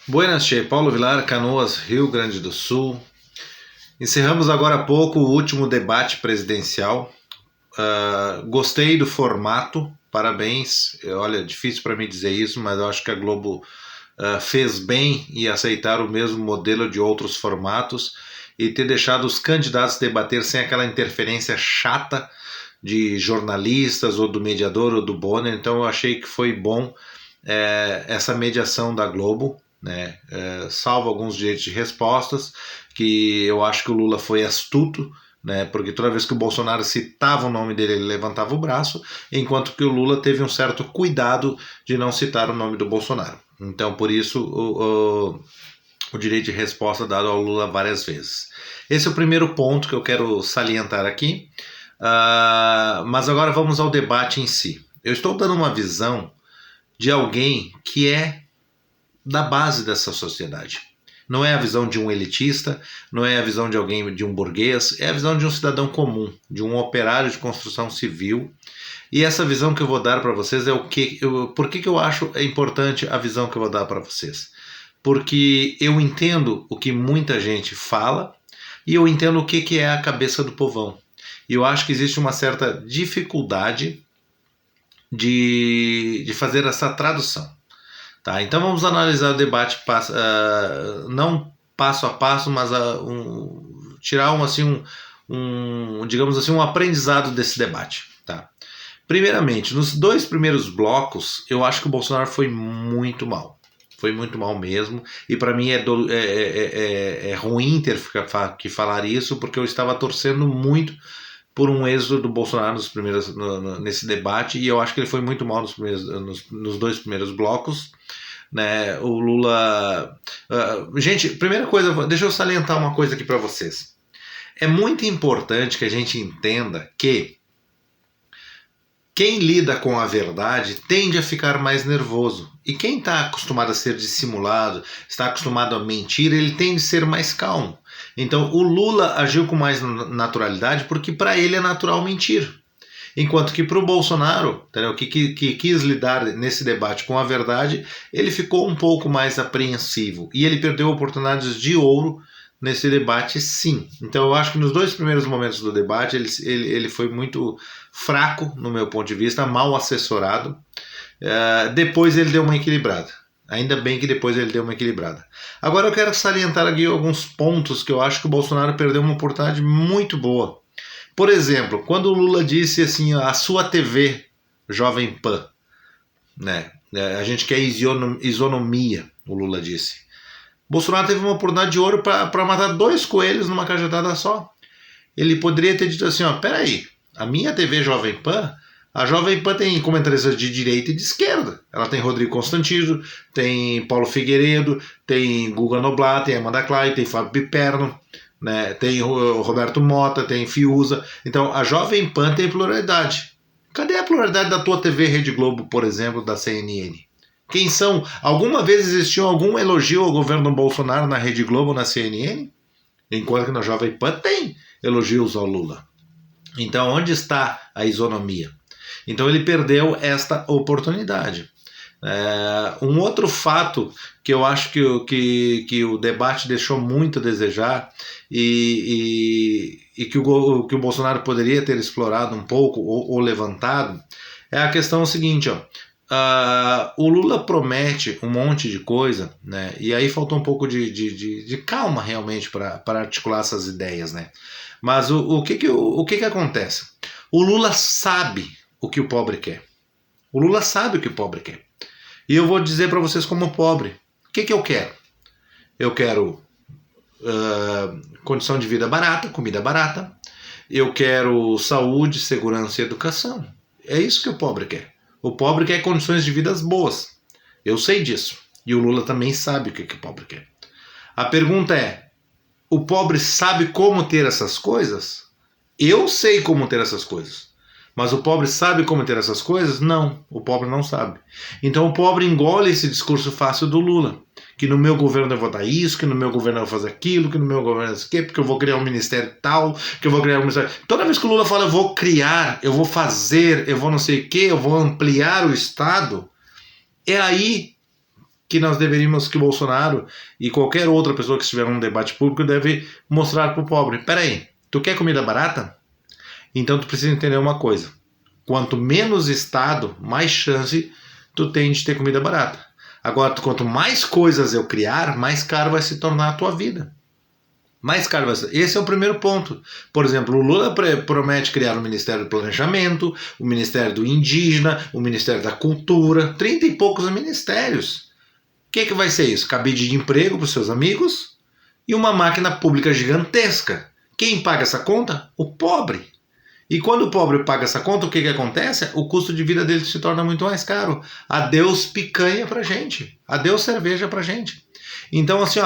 Buenas, Che. Paulo Vilar, Canoas, Rio Grande do Sul. Encerramos agora há pouco o último debate presidencial. Gostei do formato, parabéns. Olha, difícil para mim dizer isso, mas eu acho que a Globo fez bem em aceitar o mesmo modelo de outros formatos e ter deixado os candidatos debater sem aquela interferência chata de jornalistas ou do mediador ou do Bonner. Então eu achei que foi bom essa mediação da Globo, né? Salvo alguns direitos de respostas, que eu acho que o Lula foi astuto, né? Porque toda vez que o Bolsonaro citava o nome dele, ele levantava o braço, enquanto que o Lula teve um certo cuidado de não citar o nome do Bolsonaro. Então, por isso, o direito de resposta dado ao Lula várias vezes. Esse é o primeiro ponto que eu quero salientar aqui. Mas agora vamos ao debate em si. Eu estou dando uma visão de alguém que é da base dessa sociedade. Não é a visão de um elitista, não é a visão de alguém, de um burguês, é a visão de um cidadão comum, de um operário de construção civil. E essa visão que eu vou dar para vocês é por que eu acho importante a visão que eu vou dar para vocês? Porque eu entendo o que muita gente fala e eu entendo o que é a cabeça do povão. E eu acho que existe uma certa dificuldade de fazer essa tradução. Tá, então vamos analisar o debate não passo a passo, mas tirar digamos assim, um aprendizado desse debate. Tá? Primeiramente, nos dois primeiros blocos, eu acho que o Bolsonaro foi muito mal. Foi muito mal mesmo, e para mim é ruim ter que falar isso, porque eu estava torcendo muito por um êxodo do Bolsonaro nesse debate, e eu acho que ele foi muito mal nos dois primeiros blocos. Né? O Lula... gente, primeira coisa, deixa eu salientar uma coisa aqui para vocês. É muito importante que a gente entenda que quem lida com a verdade tende a ficar mais nervoso. E quem está acostumado a ser dissimulado, está acostumado a mentir, ele tende a ser mais calmo. Então o Lula agiu com mais naturalidade porque para ele é natural mentir. Enquanto que para o Bolsonaro, entendeu, que quis lidar nesse debate com a verdade, ele ficou um pouco mais apreensivo. E ele perdeu oportunidades de ouro nesse debate, sim. Então eu acho que nos dois primeiros momentos do debate ele foi muito fraco, no meu ponto de vista, mal assessorado. Depois ele deu uma equilibrada. Ainda bem que depois ele deu uma equilibrada. Agora eu quero salientar aqui alguns pontos que eu acho que o Bolsonaro perdeu uma oportunidade muito boa. Por exemplo, quando o Lula disse assim, a sua TV, Jovem Pan, né? A gente quer isonomia, o Lula disse. Bolsonaro teve uma oportunidade de ouro para matar dois coelhos numa cajadada só. Ele poderia ter dito assim, peraí, a minha TV Jovem Pan, a Jovem Pan tem comentaristas de direita e de esquerda. Ela tem Rodrigo Constantino, tem Paulo Figueiredo, tem Guga Noblat, tem Amanda Klein, tem Fábio Piperno, né? Tem o Roberto Mota, tem Fiuza. Então a Jovem Pan tem pluralidade. Cadê a pluralidade da tua TV Rede Globo, por exemplo, da CNN? Quem são? Alguma vez existiu algum elogio ao governo Bolsonaro na Rede Globo, na CNN? Enquanto que na Jovem Pan tem elogios ao Lula. Então onde está a isonomia? Então ele perdeu esta oportunidade. Um outro fato que eu acho que o debate deixou muito a desejar e que o Bolsonaro poderia ter explorado um pouco ou levantado é a questão seguinte, o Lula promete um monte de coisa, né? E aí faltou um pouco de calma realmente para articular essas ideias, né? Mas o que acontece? O Lula sabe o que o pobre quer. O Lula sabe o que o pobre quer. E eu vou dizer para vocês como pobre, o que eu quero? Eu quero condição de vida barata, comida barata. Eu quero saúde, segurança e educação. É isso que o pobre quer. O pobre quer condições de vida boas. Eu sei disso. E o Lula também sabe o que o pobre quer. A pergunta é, o pobre sabe como ter essas coisas? Eu sei como ter essas coisas. Mas o pobre sabe como ter essas coisas? Não, o pobre não sabe. Então o pobre engole esse discurso fácil do Lula. Que no meu governo eu vou dar isso, que no meu governo eu vou fazer aquilo, que no meu governo isso aqui, porque eu vou criar um ministério tal, que eu vou criar um ministério... Toda vez que o Lula fala eu vou criar, eu vou fazer, eu vou não sei o quê, eu vou ampliar o Estado, é aí que nós deveríamos, que o Bolsonaro e qualquer outra pessoa que estiver num debate público deve mostrar para o pobre. Peraí, tu quer comida barata? Então tu precisa entender uma coisa. Quanto menos Estado, mais chance tu tem de ter comida barata. Agora, quanto mais coisas eu criar, mais caro vai se tornar a tua vida. Mais caro vai ser. Esse é o primeiro ponto. Por exemplo, o Lula promete criar o Ministério do Planejamento, o Ministério do Indígena, o Ministério da Cultura, 30 e poucos ministérios. O que vai ser isso? Cabide de emprego para os seus amigos e uma máquina pública gigantesca. Quem paga essa conta? O pobre. E quando o pobre paga essa conta, o que acontece? O custo de vida dele se torna muito mais caro. Adeus picanha pra gente. Adeus cerveja pra gente. Então, assim,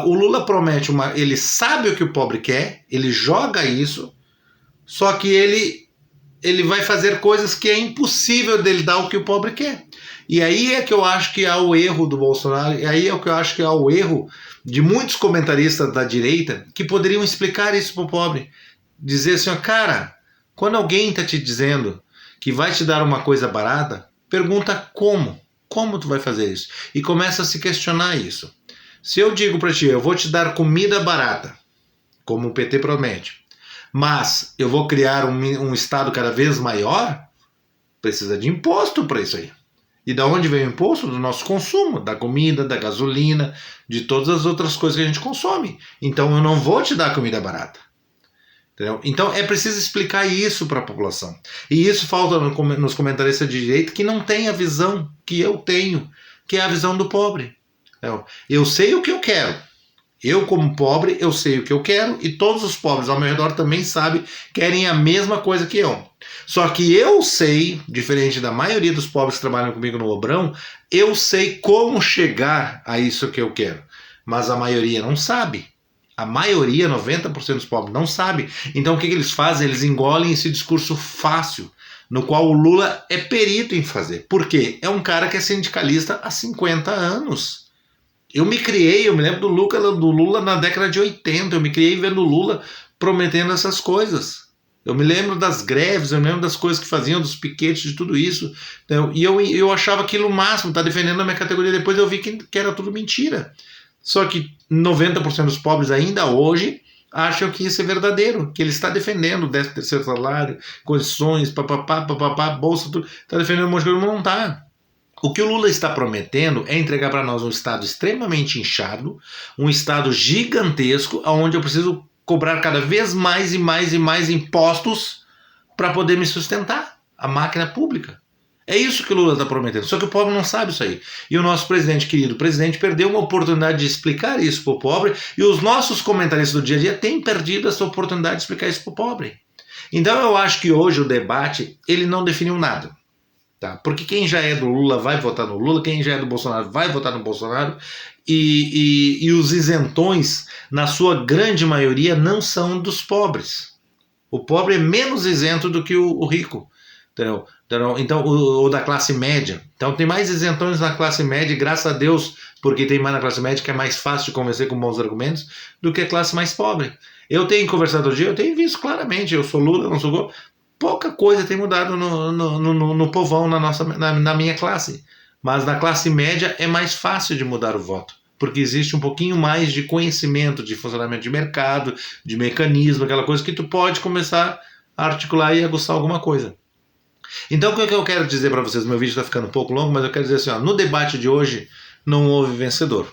o Lula promete ele sabe o que o pobre quer, ele joga isso, só que ele vai fazer coisas que é impossível dele dar o que o pobre quer. E aí é que eu acho que há o erro do Bolsonaro, e aí é que eu acho que há o erro de muitos comentaristas da direita que poderiam explicar isso pro pobre. Dizer assim, cara, quando alguém está te dizendo que vai te dar uma coisa barata, pergunta como. Como tu vai fazer isso? E começa a se questionar isso. Se eu digo para ti, eu vou te dar comida barata, como o PT promete, mas eu vou criar um Estado cada vez maior, precisa de imposto para isso aí. E da onde vem o imposto? Do nosso consumo, da comida, da gasolina, de todas as outras coisas que a gente consome. Então eu não vou te dar comida barata. Entendeu? Então é preciso explicar isso para a população. E isso falta nos comentaristas de direita que não tem a visão que eu tenho, que é a visão do pobre. Entendeu? Eu sei o que eu quero. Eu, como pobre, eu sei o que eu quero e todos os pobres ao meu redor também sabem, querem a mesma coisa que eu. Só que eu sei, diferente da maioria dos pobres que trabalham comigo no Obrão, eu sei como chegar a isso que eu quero. Mas a maioria não sabe. A maioria, 90% dos pobres, não sabe. Então o que eles fazem? Eles engolem esse discurso fácil, no qual o Lula é perito em fazer. Por quê? É um cara que é sindicalista há 50 anos. Eu me lembro do Lula na década de 80, eu me criei vendo o Lula prometendo essas coisas. Eu me lembro das greves, eu me lembro das coisas que faziam, dos piquetes, de tudo isso. E eu achava aquilo o máximo, tá defendendo a minha categoria. Depois eu vi que era tudo mentira. Só que 90% dos pobres ainda hoje acham que isso é verdadeiro, que ele está defendendo o 13º salário, condições, bolsa, tudo, está defendendo um monte de coisa, mas não está. O que o Lula está prometendo é entregar para nós um Estado extremamente inchado, um Estado gigantesco, onde eu preciso cobrar cada vez mais e mais e mais impostos para poder me sustentar, a máquina pública. É isso que o Lula está prometendo, só que o pobre não sabe isso aí. E o nosso querido presidente, perdeu uma oportunidade de explicar isso para o pobre, e os nossos comentaristas do dia a dia têm perdido essa oportunidade de explicar isso para o pobre. Então eu acho que hoje o debate, ele não definiu nada. Tá? Porque quem já é do Lula vai votar no Lula, quem já é do Bolsonaro vai votar no Bolsonaro, e os isentões, na sua grande maioria, não são dos pobres. O pobre é menos isento do que o rico. Entendeu? Então, ou da classe média. Então tem mais isentões na classe média, graças a Deus, porque tem mais na classe média que é mais fácil de convencer com bons argumentos do que a classe mais pobre. Eu tenho conversado hoje, eu tenho visto claramente, eu sou Lula, não sou Lula, pouca coisa tem mudado no povão, na minha classe. Mas na classe média é mais fácil de mudar o voto, porque existe um pouquinho mais de conhecimento de funcionamento de mercado, de mecanismo, aquela coisa que tu pode começar a articular e aguçar alguma coisa. Então o que eu quero dizer para vocês? Meu vídeo está ficando um pouco longo, mas eu quero dizer assim, no debate de hoje não houve vencedor.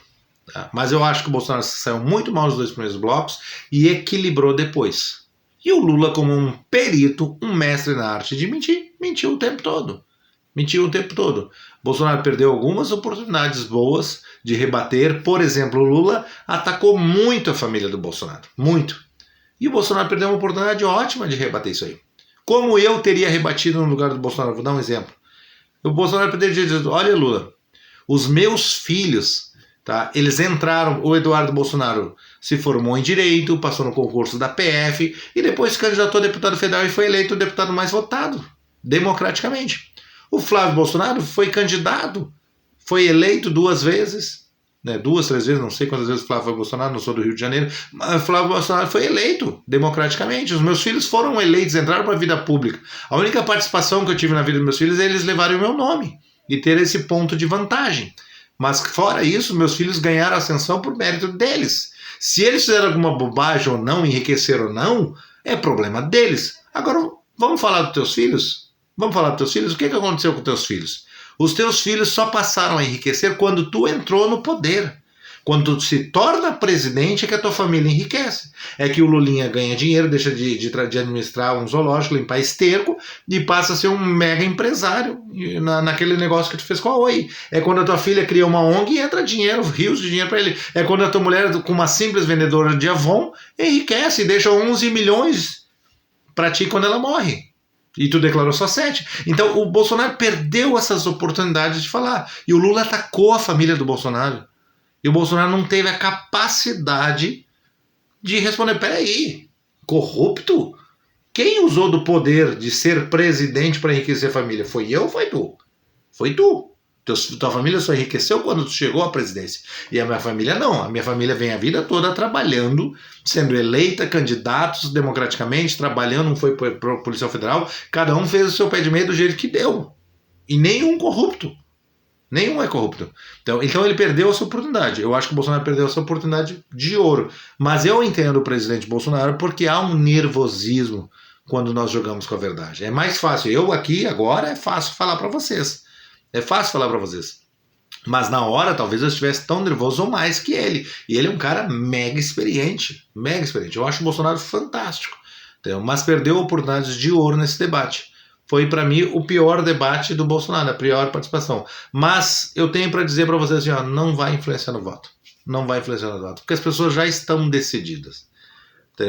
Tá? Mas eu acho que o Bolsonaro saiu muito mal nos 2 primeiros blocos e equilibrou depois. E o Lula, como um perito, um mestre na arte de mentir, mentiu o tempo todo. Mentiu o tempo todo. Bolsonaro perdeu algumas oportunidades boas de rebater. Por exemplo, o Lula atacou muito a família do Bolsonaro. Muito. E o Bolsonaro perdeu uma oportunidade ótima de rebater isso aí. Como eu teria rebatido no lugar do Bolsonaro? Vou dar um exemplo. O Bolsonaro poderia dizer, olha Lula, os meus filhos, tá, eles entraram, o Eduardo Bolsonaro se formou em Direito, passou no concurso da PF e depois se candidatou a deputado federal e foi eleito o deputado mais votado, democraticamente. O Flávio Bolsonaro foi candidato, foi eleito 2 vezes, né, 2, 3 vezes, não sei quantas vezes o Flávio Bolsonaro, não sou do Rio de Janeiro, mas o Flávio Bolsonaro foi eleito democraticamente. Os meus filhos foram eleitos, entraram para a vida pública. A única participação que eu tive na vida dos meus filhos é eles levarem o meu nome e ter esse ponto de vantagem. Mas fora isso, meus filhos ganharam ascensão por mérito deles. Se eles fizeram alguma bobagem ou não, enriqueceram ou não, é problema deles. Agora, vamos falar dos teus filhos? Vamos falar dos teus filhos? O que aconteceu com teus filhos? Os teus filhos só passaram a enriquecer quando tu entrou no poder. Quando tu se torna presidente é que a tua família enriquece. É que o Lulinha ganha dinheiro, deixa de administrar um zoológico, limpar esterco e passa a ser um mega empresário naquele negócio que tu fez com a Oi. É quando a tua filha cria uma ONG e entra dinheiro, rios de dinheiro para ele. É quando a tua mulher, com uma simples vendedora de Avon, enriquece e deixa 11 milhões para ti quando ela morre. E tu declarou só 7. Então o Bolsonaro perdeu essas oportunidades de falar. E o Lula atacou a família do Bolsonaro. E o Bolsonaro não teve a capacidade de responder. Peraí, corrupto? Quem usou do poder de ser presidente para enriquecer a família? Foi eu ou foi tu? Foi tu. Tua família só enriqueceu quando tu chegou à presidência. E a minha família não. A minha família vem a vida toda trabalhando, sendo eleita, candidatos democraticamente, trabalhando, um foi para a Polícia Federal. Cada um fez o seu pé de meia do jeito que deu. E nenhum corrupto. Nenhum é corrupto. Então ele perdeu essa oportunidade. Eu acho que o Bolsonaro perdeu essa oportunidade de ouro. Mas eu entendo o presidente Bolsonaro porque há um nervosismo quando nós jogamos com a verdade. É mais fácil. Eu aqui, agora, é fácil falar para vocês. É fácil falar para vocês. Mas na hora, talvez eu estivesse tão nervoso ou mais que ele. E ele é um cara mega experiente. Mega experiente. Eu acho o Bolsonaro fantástico. Então, mas perdeu oportunidades de ouro nesse debate. Foi, para mim, o pior debate do Bolsonaro, a pior participação. Mas eu tenho para dizer para vocês assim, ó, não vai influenciar no voto. Não vai influenciar no voto. Porque as pessoas já estão decididas.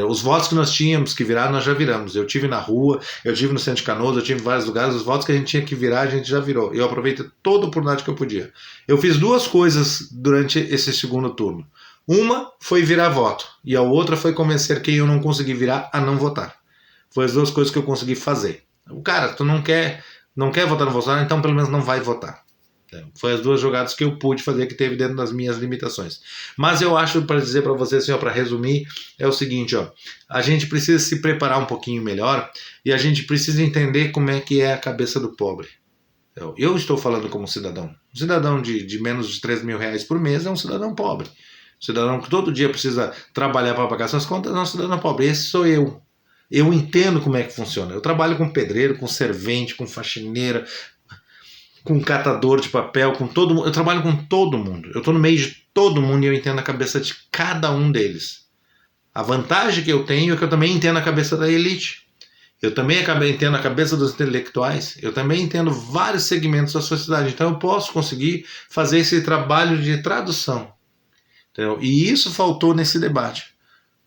Os votos que nós tínhamos que virar, nós já viramos. Eu tive na rua, eu tive no Centro de Canoas, eu tive em vários lugares. Os votos que a gente tinha que virar, a gente já virou. Eu aproveitei toda a oportunidade que eu podia. Eu fiz 2 coisas durante esse segundo turno. Uma foi virar voto. E a outra foi convencer quem eu não consegui virar a não votar. Foi as 2 coisas que eu consegui fazer. Cara, tu não quer votar no Bolsonaro, então pelo menos não vai votar. Foi as 2 jogadas que eu pude fazer, que teve dentro das minhas limitações. Mas eu acho, para dizer para vocês, assim, para resumir, é o seguinte, ó, a gente precisa se preparar um pouquinho melhor e a gente precisa entender como é que é a cabeça do pobre. Eu estou falando como cidadão. Um cidadão de menos de 3 mil reais por mês é um cidadão pobre. Um cidadão que todo dia precisa trabalhar para pagar suas contas é um cidadão pobre. Esse sou eu. Eu entendo como é que funciona. Eu trabalho com pedreiro, com servente, com faxineira, com catador de papel, com todo mundo. Eu trabalho com todo mundo. Eu estou no meio de todo mundo e eu entendo a cabeça de cada um deles. A vantagem que eu tenho é que eu também entendo a cabeça da elite. Eu também entendo a cabeça dos intelectuais. Eu também entendo vários segmentos da sociedade. Então eu posso conseguir fazer esse trabalho de tradução. Entendeu? E isso faltou nesse debate.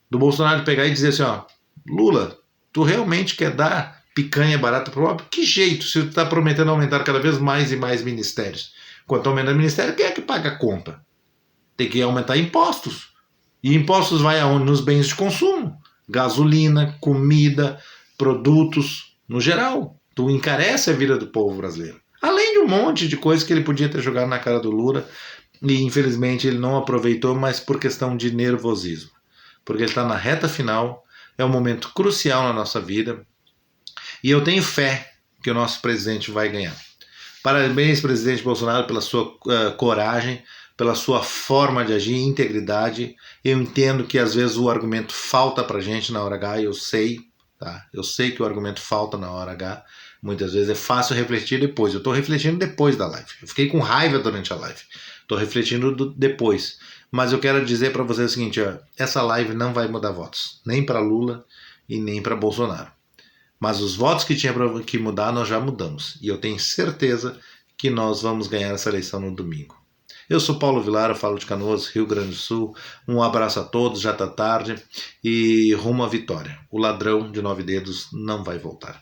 Do Bolsonaro pegar e dizer assim, ó, Lula, tu realmente quer dar picanha barata pro pobre? Que jeito, se tu está prometendo aumentar cada vez mais e mais ministérios? Quanto aumenta o ministério, quem é que paga a conta? Tem que aumentar impostos. E impostos vai aonde? Nos bens de consumo. Gasolina, comida, produtos, no geral. Tu encarece a vida do povo brasileiro. Além de um monte de coisas que ele podia ter jogado na cara do Lula e infelizmente ele não aproveitou, mas por questão de nervosismo. Porque ele está na reta final, é um momento crucial na nossa vida e eu tenho fé que o nosso presidente vai ganhar. Parabéns, presidente Bolsonaro, pela sua coragem, pela sua forma de agir, integridade. Eu entendo que às vezes o argumento falta pra gente na hora H, eu sei, tá? Eu sei que o argumento falta na hora H, muitas vezes é fácil refletir depois. Eu tô refletindo depois da live, eu fiquei com raiva durante a live, tô refletindo depois. Mas eu quero dizer para vocês o seguinte, ó, essa live não vai mudar votos, nem para Lula e nem para Bolsonaro. Mas os votos que tinha que mudar, nós já mudamos. E eu tenho certeza que nós vamos ganhar essa eleição no domingo. Eu sou Paulo Vilar, eu falo de Canoas, Rio Grande do Sul. Um abraço a todos, já está tarde. E rumo à vitória. O ladrão de 9 dedos não vai voltar.